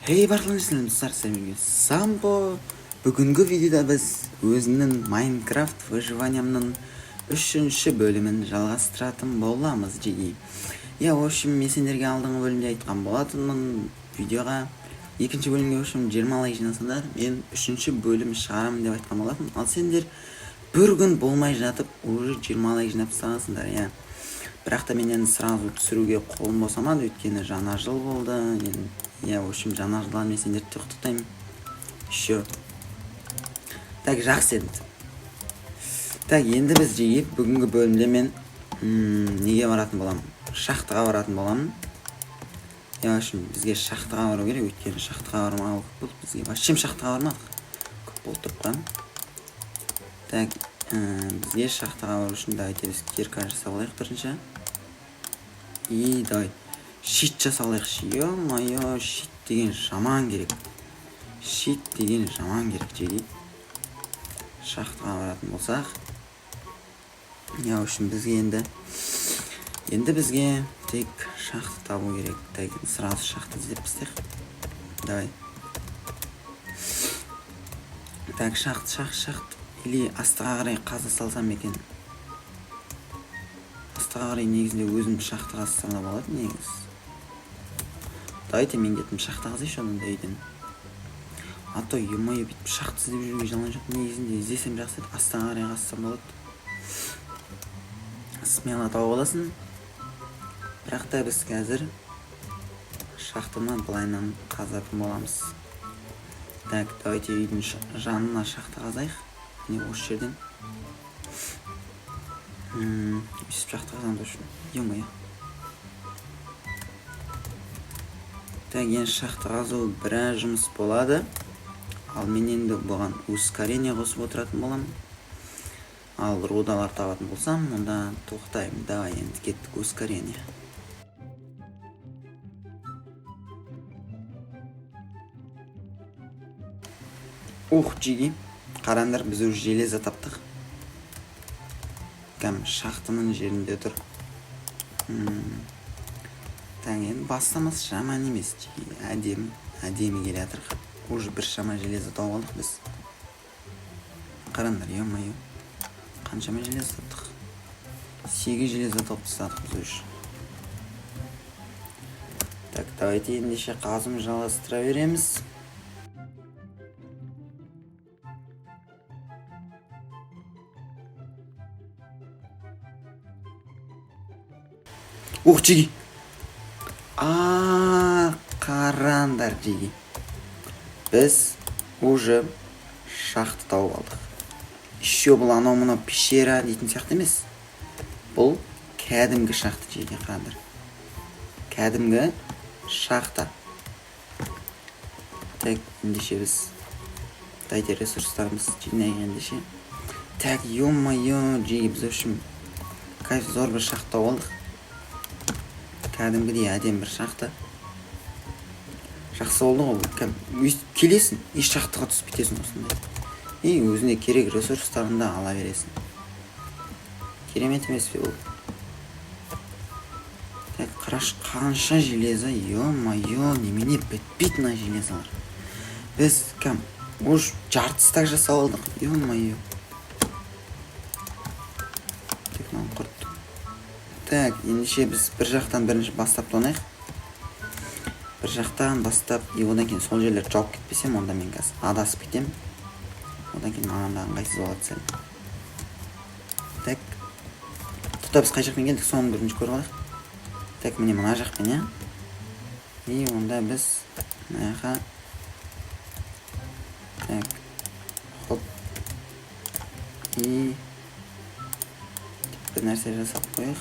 барлығын достар, самбо. Бүгінгі видеода біз өзінің Майнкрафт выживаниямның 3-ші бөлімін жалғастыратын боламыз жеги. В общем, мен сендерге алдыңғы бөлімде айтқан болатынмын видеоға 2-ші бөлімге 20 лайк жинасаңдар, мен 3-ші бөлім шығарамын деп айтқан болатын. Ал сендер бір күн болмай жатып, уже 20 лайк жинап тастағансыңдар, Бірақ та менен сразу түсіруге қолым босамады, өйткені жаңа жыл болды. В общем, жаңа жылдан мен сендерді құттықтаймын. Еще. Так, жақсы енді. Так, енді біз жегіп, бүгінгі бөлімде мен неге баратын боламын? Шахтаға баратын боламын. В общем, бізге шахтаға бару керек, өйткені шахтаға бармақ болды. Бізге вообще шахтаға бармақ. Көп болып тұрған. Так, бізге шахтаға бару үшін давайте біз кирка жасап алайық бірінші. И давай щит жасалайықшы. Ё-моё, щит деген жаман керек. Щит деген жаман керек жеги. Шахтаға баратын болсақ. В общем, бізге енді бізге тек шахта табу керек. Так, сразу шахта іздеп істейік. Давай. Так, шахт. Или астыға қарай қаза салсам екен. Астыға қарай негізінде өзім шахта қазсам да болады негіз. Давайте мен кетім шахта қазайшы онда үйден. А то ё-моё, бүйтіп шахта іздеп жүруге жалған жоқ. Негізінде іздесем жақсы еді, астыға қарай қазсам болады. Смело тауып аласың. Бірақ та біз қазір шахтаны былайынан қазатын боламыз. Так, давайте үйдің жанына шахта қазайық. Не осы жерден. Үсіп шахта қазамды үшін. Ё-моё. Так, енді шахта қазу біраз жұмыс болады. Ал мен енді бұған ускорение қосып отыратын болам. Ал рудалар табатын болсам, онда тоқтаймын. Давай, енді кеттік ускорение. Жеги. Қарандар, біз уже железо таптық. Кәм шахтаның жерінде тұр. Так, енді бастамас жаман емес. Әдемі келе жатыр. Уже бір шама железо тауып алдық біз. Қарандар, ё-моё. Қаншама железо таптық? 8 железо тауып тастадық біз уже. Так, давайте ендеше қазым жалғастыра береміз. Жеги. Қарандар жеги. Біз уже шахта тауып алдық. Еще бұл анау мынау пещера дейтін сияқты емес. Бұл кәдімгі шахта жеги, қарандар. Кәдімгі шахта. Так, ендеше біз дайте ресурстарымыз жинайық ендеше. Так, ё-моё, жеги, біз үшін кайф зор бір шахта тауып алдық. Кәдімгідей әдем бір шахта. Жақсы болды ғой. Өйстіп келесің, еш шахтаға түсіп кетесің осындай. Өзіне керек ресурстарын да ала бересің. Керемет емес пе ол? Так, қараш, қанша железо, ё-моё, немене бітпейді мына железолар. Біз уж жартыстақ жасап алдық, ё-моё. Так, мынаны құрт. Так, ендеше біз бір жақтан бірінші бастап тонайық. Бір жақтан бастап, одан кейін сол жерлер жауып кетпесем, онда мен қазір адасып кетем. Одан кейін маған да ыңғайсыз болады сәл. Так. Тұта біз қай жақпен келдік, соны бірінші көріп алайық. Так, міне мына жақпен, И онда біз мына жаққа. Так. Хоп. И бір нәрсе жасап қойық.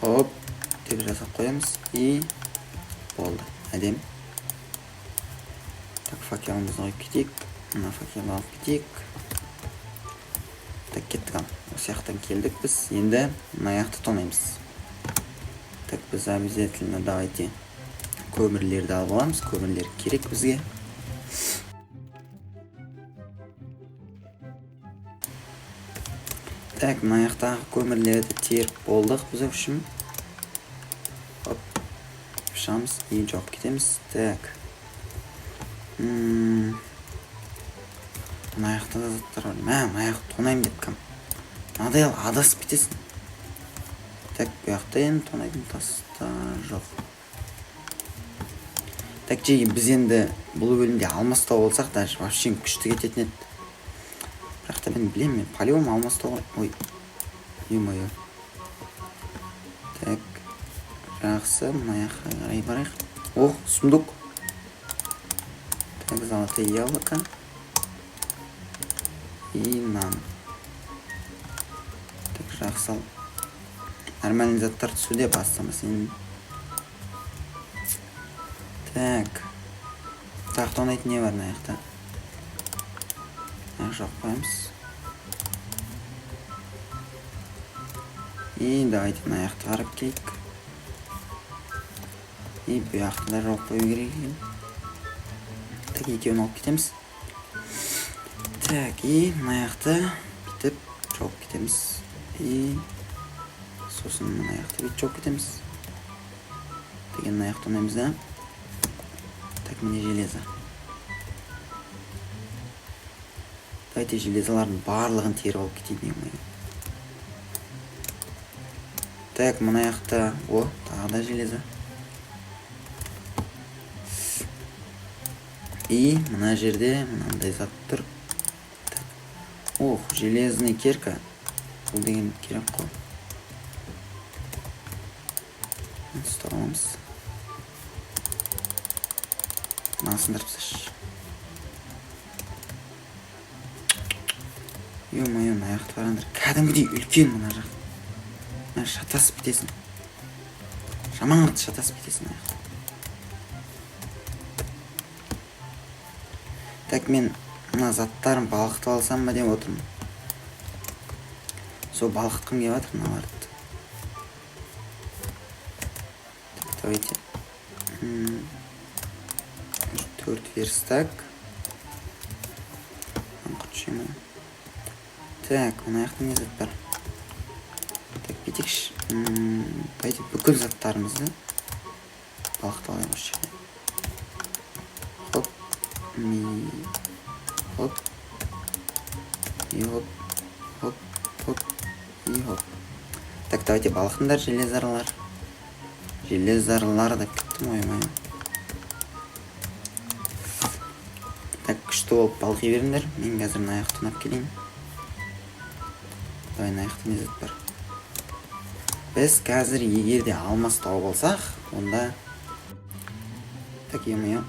Хоп, деп жасап қоямыз. И болды. Әдем. Так, факелымызды қойып кетейік. Мына факелді алып кетейік. Так, кеттік ал. Осы жақтан келдік біз. Енді мына жақты тонаймыз. Так, біз обязательно давайте көмірлерді алып аламыз. Көмірлер керек бізге. Так, мына жақтағы көмірлерді теріп болдық біз үшін. шығамыз и жоқ кетеміз. Так. Мына аяқта да заттар бар. Мына аяқ тонайым деп кім? Мынадай адасып кетесің. Так, bu жақта енді тонайтын тастар жоқ. Так, біз енді бұл бөлімде алмастау болсақ, даже вообще күшті кететін еді. Бірақ та мен білемін, мен по-любому алмастау. Ой. Ё-моё. Так. Жақсы, мына жаққа қарай барайық. О, сундук. Так, золотое яблоко. И нан. Так, жақсы ал. Нормальный заттар түсуде бастамасын. Так. Так, тонайтын не бар мына жақта? Жоқ қоямыз. И давайте мына жақты қарап келейік. И bu жақты да жоқ қою керек екен. Так, екеуін алып кетеміз. Так, и мына жақты бітіп жоқ кетеміз. И сосын мына жақты бітіп жоқ кетеміз. Деген мына жақты ойнаймыз да. Так, міне железо. Давайте железолардың барлығын теріп алып кетейін. Так, мына жақта, о, тағы да железо. И мына жерде мынандай зат тұр. Ох, железный кирка. Бұл деген керек қой. Ұстап аламыз. Мынасындырып тасташы. Ё-моё, мына жақты қараңдар. Кәдімгідей үлкен мына жақ. Мына шатасып кетесің. Жаман қатты шатасып кетесің мына жақта. Так, мен мына заттарын балқытып алсам ба деп отырмын. Сол балқытқым келіп жатыр мыналарды. Так, давайте. 4 верстак. Құртшымын. Так, мына жақта не зат бар? Так, бетекші. Давайте бүкіл заттарымызды балқытып алайық осы жерде. Хоп. Хоп. И хоп. Хоп. Хоп. И хоп. Так, давайте балқындар, железарлар. Железарлар да кеттім, оймайым. Так, күшті болып балқи беріңдер. Мен қазір мына аяқты ұнап келейін. Давай, мына аяқты не зат бар? Біз қазір егерде алмас тауып алсақ, онда... Так, ем-ем.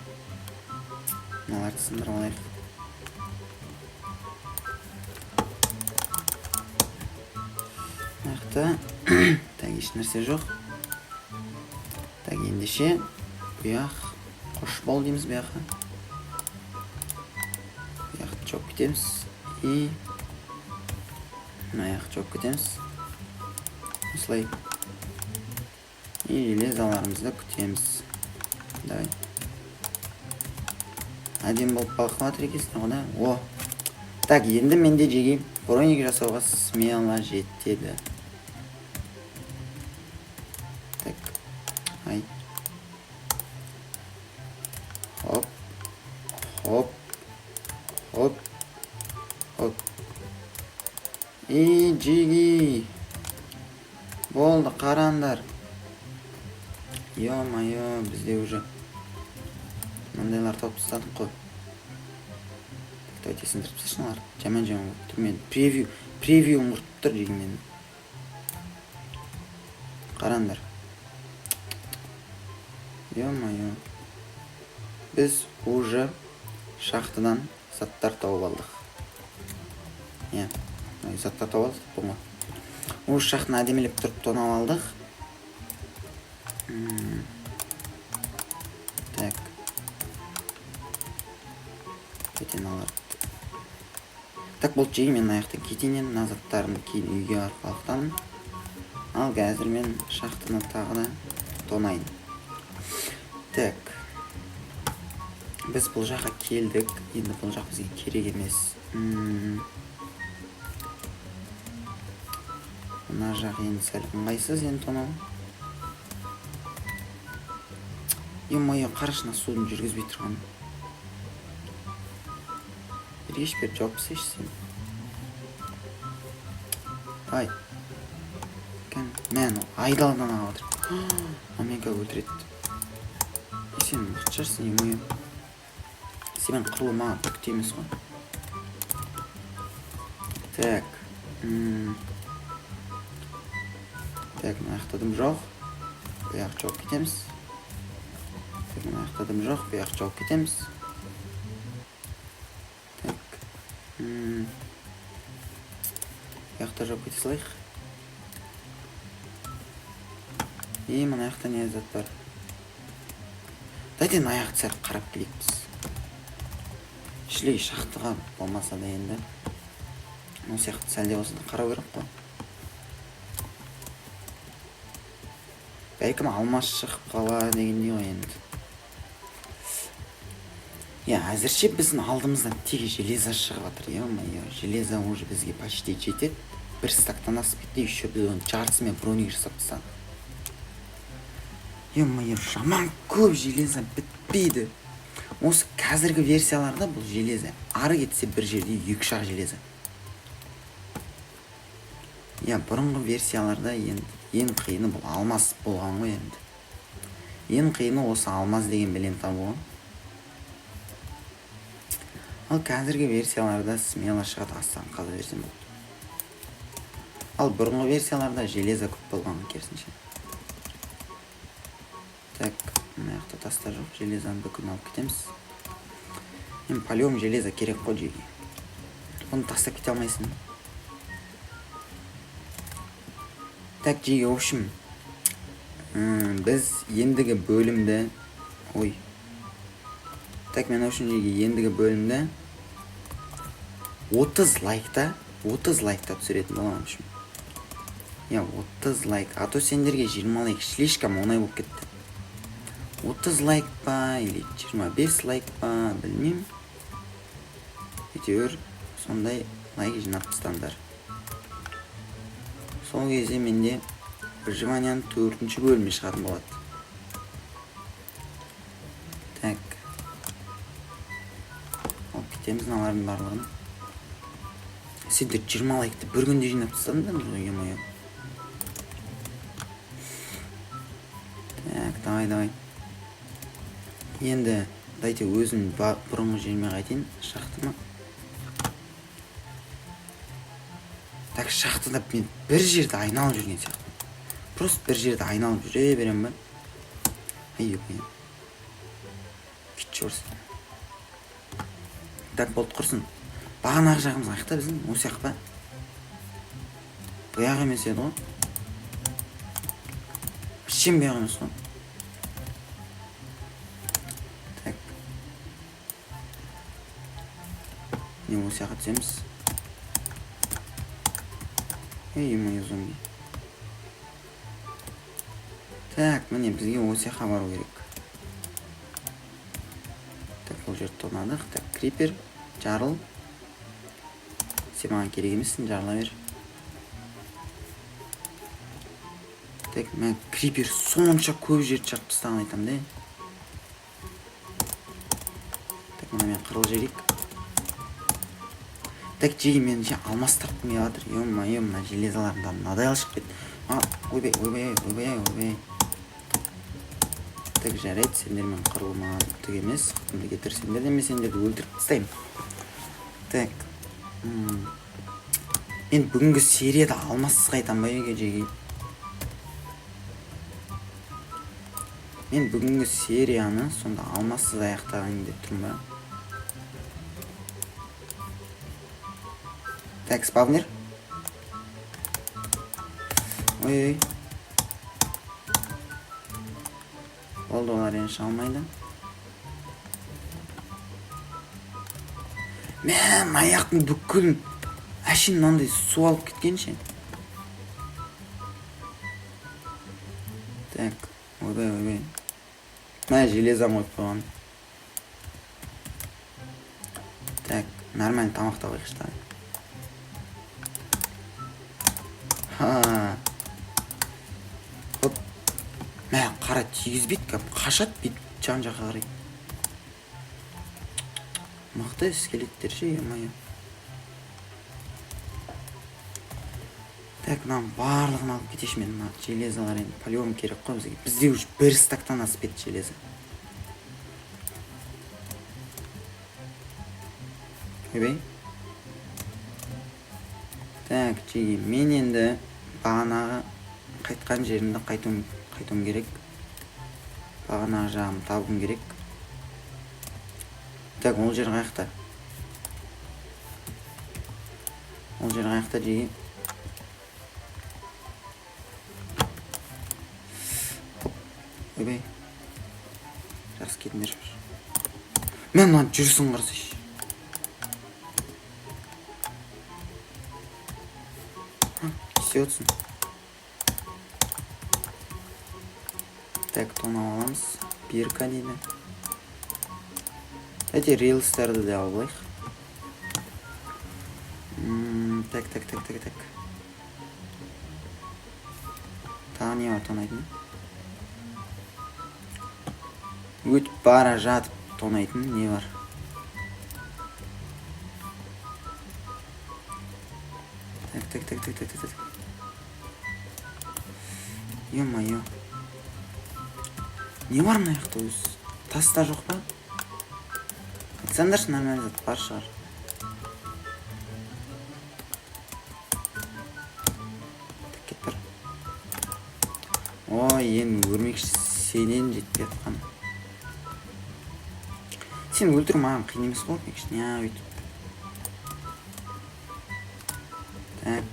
Мыналарды сындырып алайық. Мынақты... Так, еш нәрсе жоқ. Так, ендеше... Бұяқ... Қош бол дейміз бұяққа. Бұяқты жоқ кетеміз. И... Мына жоқ кетеміз. Осылай. И железаларымызды күтеміз. Давай. Әдем болып балқып жатыр екесін ғана. О! Так, енді менде жеге броник жасауға смело жетеді. Так. Ай. Хоп. Хоп. Хоп. Хоп. И жеге. Болды, қарандар. Ё-моё, бізде уже мындайлар тауып тастадық қой. Давайте сындырып тасташыналар. Жаман-жаман болып тұр. Мен превью ұмыртып тұр жеге мені. Қарандар. Ё-моё. Біз уже шахтадан заттар тауып алдық. Заттар тауып алдық бұл ма? Уже шахтаны әдемелеп тұрып тонап алдық. Так. Кетен алар. Так, бұл жеге мен аяқтан кетейін, назаттарымды кейін үйге барып балқытамын. Ал қазір мен шахтаны тағы да тонайын. Так. Біз бұл жаққа келдік. Енді бұл жақ бізге керек емес. Мына жақ енді сәл ыңғайсыз енді тонау. Е-мое, қарашына судың жүргізбей тұрған. Еш бер жауап сен. Ай. Мен айдалдан аға отыр. Мен как өлтіреді. Сен мұқтшарсың, е-мое. Сен қырылу маған бүкті емес ғой. Так. Так, мен аяқтадым жоқ. Бұяқ жауып кетеміз. Так, мен аяқтадым жоқ. Бұяқ жауып кетеміз. Так. Бұяқта жауып кете салайық. Мен аяқта не зат бар? Дайден аяқты сәл қарап келейікпіз. Шлей шақтыға болмаса да енді. Ол сияқты сәлде болса да қарау керек қой. Бәлкім алмас шығып қала дегендей ғой енді. Әзірше біздің алдымыздан теге железа шығып жатыр. Железа уже бізге почти жетеді. Бір стактан асып кетті, еще біз оны жартысымен броник жасап тастадық. Жаман көп железа бітпейді. Осы қазіргі версияларда бұл железа ары кетсе бір жерде 2-3 железа. Бұрынғы версияларда ең қиыны бұл алмас болған ғой енді. Ең қиыны осы алмаз деген белен табуы. Ал қазіргі версияларда смело шығады, астан қаза берсем болды. Ал бұрынғы версияларда железа көп болған керісінше. Так, маяқта таста жоқ, железаны бүкін алып кетеміз. Полиом железа керек қой жеге. Оны таста кете алмайсың. Так, жеге, в общем, біз ендігі бөлімді... Так, мен үшін жеге ендігі бөлімді 30 лайкта түсіретін боламын үшін. 30 лайк, а то сендерге 20 лайк слишком оңай болып кетті. 30 лайк па, или 25 лайк па, білмейм. Әйтеуір, сондай лайк жинап тастаңдар. Сол кезде менде выживанияның 4-ші бөлімі шығатын болады. Так. Алып кетеміз налардың барлығын. Сендер 20 лайкты бір күнде жинап тастадыңдар ма, е-мое. Так, давай. Енді дайте өзім бұрынғы жеріме қайтайын. Шақтыма. Так, шақтыда мен бір жерді айналып жүрген сияқты. Просто бір жерді айналып жүре берем ба? Кетші орсы. Так, болды құрсын. Бағанағы жағымыз аяқта біздің, осы аяқ па? Бұяқ емес еді ғой. Шем бұяқ емес ғой. Так. Не осы аяққа түсеміз. Е-мое зомби. Так, міне бізге осы аяққа бару керек. Так, бұл жерді тонадық. Так, крипер, жарыл. Сен маған керек емессің, жарыла бер. Так, мен крипер сонша көп жерді шарып тастаған айтам да. Так, мен қырыл жерек. Так, жеге мен алмас тартқым келіп жатыр. Е-мое, мына железаларымдан мынадай алшып кетті. Ойбай. Так, жарайды, сендермен қырылмаған түк емес. Құтымды кетірсеңдер де мен сендерді өлтіріп тастаймын. Так. Мен бүгінгі серияда алмассыз қайтам ба еге жеге. Мен бүгінгі серияны сонда алмассыз аяқтаған деп тұрмын ба. Так, спавнер. Ой. Болды, олар енді шалмайды. Мен аяқтың бүкіл әшін мынандай су алып кеткенше. Так, ойбай. Мә железа қойып қойған. Так, нормально тамақта қойғышта. Мә қара тигізбейді, қашат бейт жан жаққа қарай. Мықты скелеттер ше, емайы. Так, мынаны барлығын алып кетеші мен. Мына железалар енді по-любому керек қой бізге. Бізде уже бір стактан асып кетті железа. Ойбай. Так, жеге, мен енді бағанағы қайтқан жерімді қайтуым керек. Бағанағы жағым табым керек. Так, ол жер қаяқта? Ол жер қаяқта жеге? Ойбай. Жақсы кетіңдер. Мен мынаны жүрсін қарсайшы. Кесе өтсін. Так, тонап аламыз. Бирка дейді. Әте рейлстарды да алайық. Так. Тағы не бар тонайтын? Өтіп бара жатып тонайтын не бар? Так. Ё-моё. Не бар мына жақта өзі? Таста жоқ па? Айтсаңдаршы, нормально зат бар шығар. Кет бар. Ой, енді өрмекші сенен жетпей жатқан. Сен өлтір маған қиын емес қой, өрмекші. Не өйтіп. Так.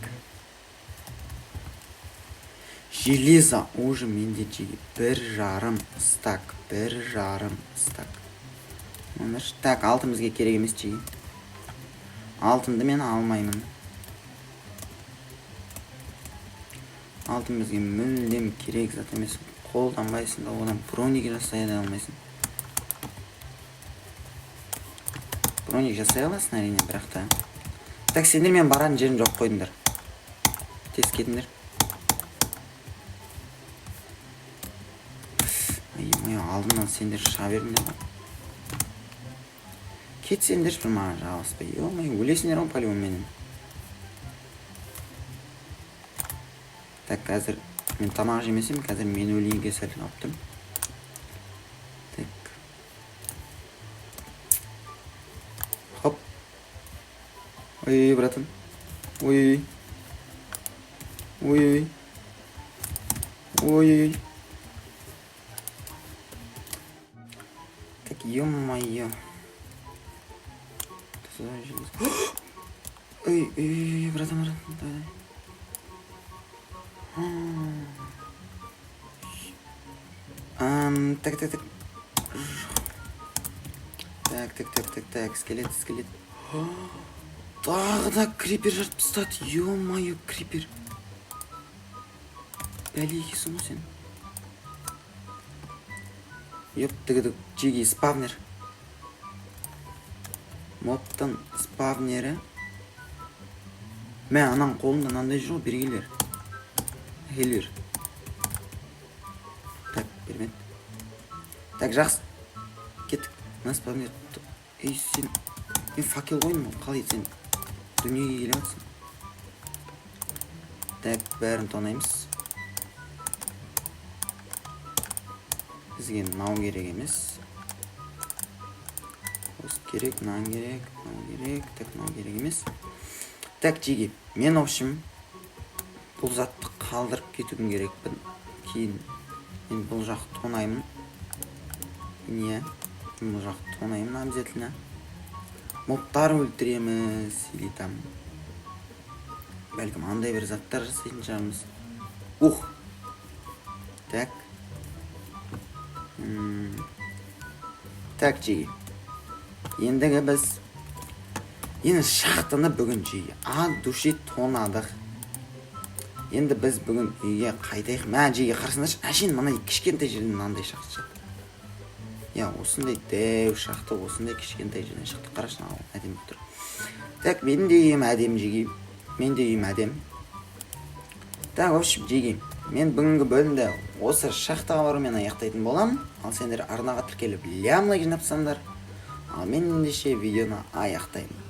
Железа уже менде жеге 1,5 стак. 1,5 стак. Так, алтын бізге керек емес жеге. Алтынды мен алмаймын. Алтын бізге мүлдем керек зат емес. Қолданбайсың да, одан броник жасай да алмайсың. Броник жасай аласың әрине, бірақ та. Так, сендер мен баратын жерім жоқ қойдыңдар. Тез кетіңдер. Алдымнан сендер шыға беріңдер ғой. Кетсеңдер бір маған жағаспай. Өлесіңдер ғой по-любому менен. Так, қазір мен тамақ жемесем, қазір мен өлейінге сәл алып тұрмын. Так. Хоп. Ой, братан. Ой. Так, ё-моё. Ой, братан, давай. Так, скелет. Тағы да крипер жарып тастады. Ё-моё, крипер. Бәлейкесің ғой сен. Ёптыгыдық, жеге спавнер. Мобтан спавнері. Мен анан қолымда мынандай жүр ғой, бергелер. Хелер. Так, бермеді. Так, жақсы. Кеттік. Мына спавнер. Ей, сен... Мен факел қойдым ғой, қалай сен дүниеге келе жатсың. Так, бәрін тонаймыз. Бізге мынау керек емес. Осы керек, мынау керек. Так, мынау керек емес. Так, жеге, мен общем бұл затты қалдырып кетуім керекпін. Кейін мен бұл жақ тонаймын. Не? Бұл жақ тонаймын обязательно. Мобтар өлтіреміз, или там бәлкім андай бір заттар жасайтын шығармыз. Ух. Так. Так, жеге. Ендігі біз шақтыны бүгін жеге ат души тонадық. Енді біз бүгін үйге қайтайық. Мә жеге қарсындашы, әшейін мына кішкентай жерден мынандай шақты шықты. Я, осындай дәу шақты, осындай кішкентай жерден шықты. Қарашын ал, әдем тұр. Так, мен де үйім әдем жеге. Так, общем, жеге. Мен бүгінгі бөлімді осы шахтаға барумен аяқтайтын болам. Ал сендер арнаға тіркеліп лям лайк жинапсаңдар, ал мен ендеше видеоны аяқтаймын.